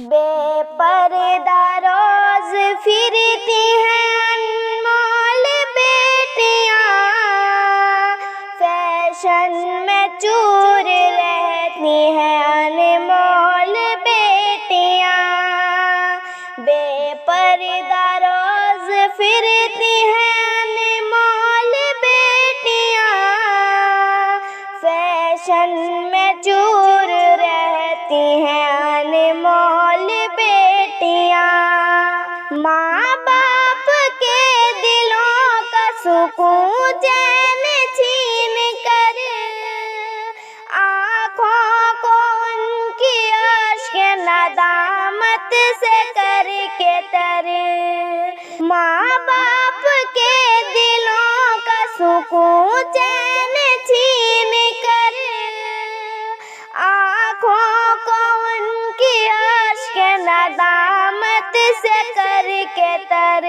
बेपर्दा रोज फिरती हैं अनमोल बेटियां, फैशन में चूर रहती हैं अनमोल बेटियां। बेपर्दा रोज फिरती हैं अनमोल बेटियां, फैशन में चूर रहती हैं अनमोल बेटियां। माँ बाप के दिलों का सुकून चैन छीन कर, आँखों को उनकी अश्क नदामत से करके तर। माँ बाप के दिलों का सुकून चैन छीन कर, आँखों को उनकी अश्क नदामत से करके तर।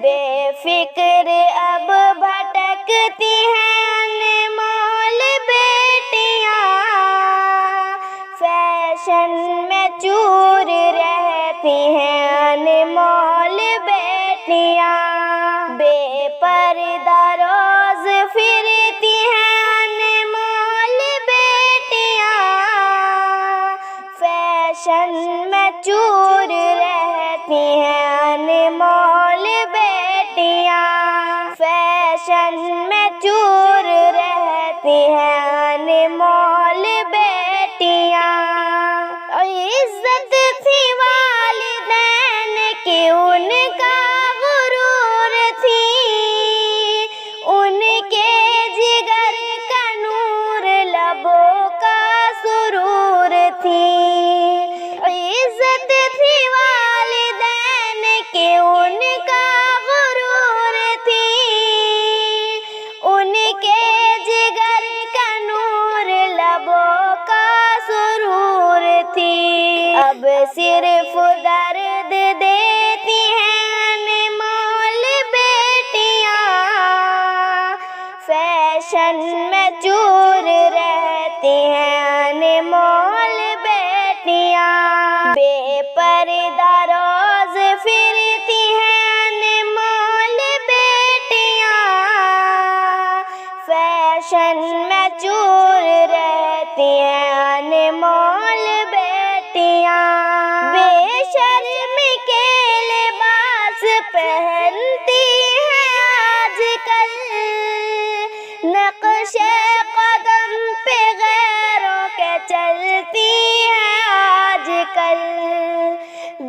बेफिक्र अब भटकती हैं अनमोल बेटियां, फैशन में चूर रहती हैं अनमोल बेटियां। बेपर्दा रोज फिरती हैं अनमोल बेटियां, फैशन में चूर रहती हैं अनमोल बेटियां। फैशन में चूर रहती हैं अनमोल बेटियां। इज्जत थी वालिदैन की उनका गुरूर थी, उनके जिगर का नूर लबों का सुरूर थी। इज्जत थी वालिदैन की उनका गुरूर थी, उनके जिगर का नूर लबों का सुरूर थी। अब सिर्फ दर्द देती हैं अनमोल बेटियां, फैशन में चूर रहती हैं अनमोल बेटियां। बेपर्दा रोज फिरती हैं अनमोल बेटियां, फैशन में चूर रहती हैं अनमोल बेटियां। बेशर्मी के लिबास पहनती हैं आजकल, नक्शे कदम पे गैरों के चलती हैं आजकल।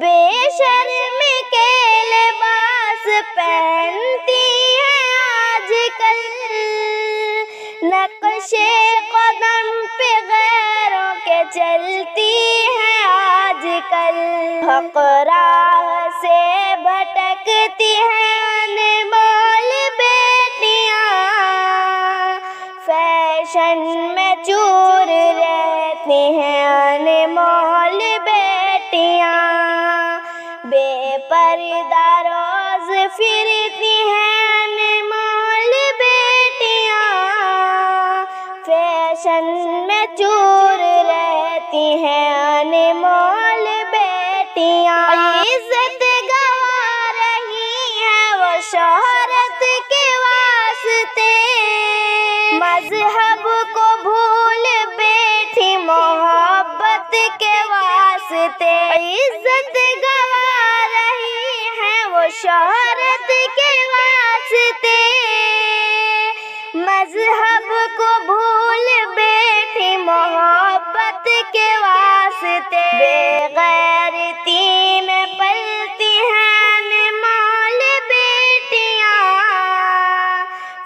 बेशर्मी के लिबास पहनती हैं आजकल, नक्शे कदम पे गैरों के चलती हैं आजकल। हक राह से भटकती हैं अनमोल बेटियां, फैशन में चूर रहती हैं अनमोल बेटियां। बेपर्दा रोज फिरती हैं अनमोल बेटियां, फैशन में चूर रहती हैं अनमोल बेटियां। इज्जत गंवा रही है वो शोहरत के वास्ते, मजहब को भूल बैठी मोहब्बत के वास्ते। इज्जत गंवा रही है वो शोहरत के वास्ते, मजहब को भूल बैठी मोहब्बत के वास्ते। बेगैरती में पलती हैं अनमोल बेटियां,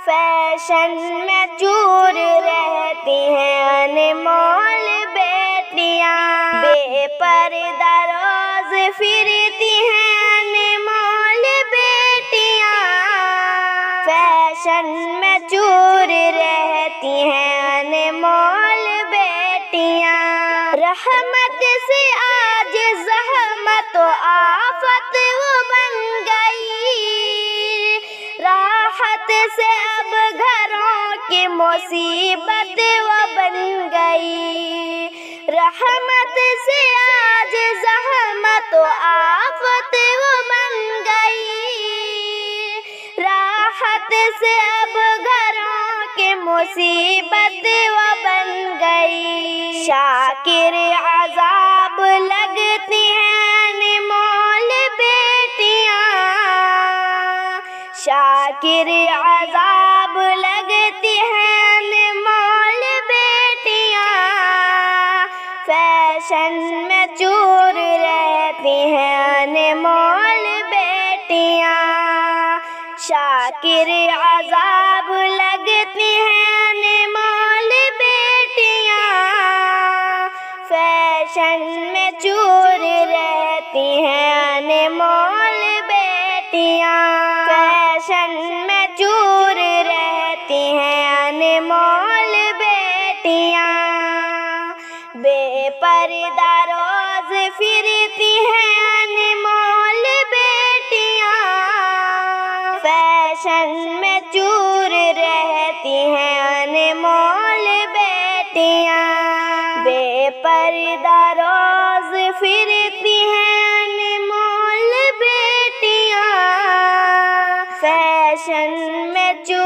फैशन में चूर रहती हैं अनमोल बेटियां। बेपर्दा रोज फिरती हैं अनमोल बेटियां, फैशन में चूर रहती हैं अनमोल बेटियां। रहमत से आज ज़हमत तो आफत वो बन गई, राहत से अब घरों की मुसीबत वो बन गई। रहमत से आज ज़हमत मुसीबत वो बन गई। शाकिर अजाब लगती हैं अनमोल बेटियां, शाकिर अजाब लगती हैं अनमोल बेटियां। फैशन में चूर रहती हैं अनमोल बेटियां, शाकिर अजाब लगती हैं अनमोल बेटियां। फैशन में चूर रहती हैं अनमोल बेटियां, फैशन में चूर रहती हैं अनमोल बेटियां। बेपर्दा रोज फिरती हैं अनमोल बेटियां, फैशन में चूर रहती हैं अनमोल बेटियां। बेपर्दा रोज फिरती हैं अनमोल बेटियां, फैशन में चूर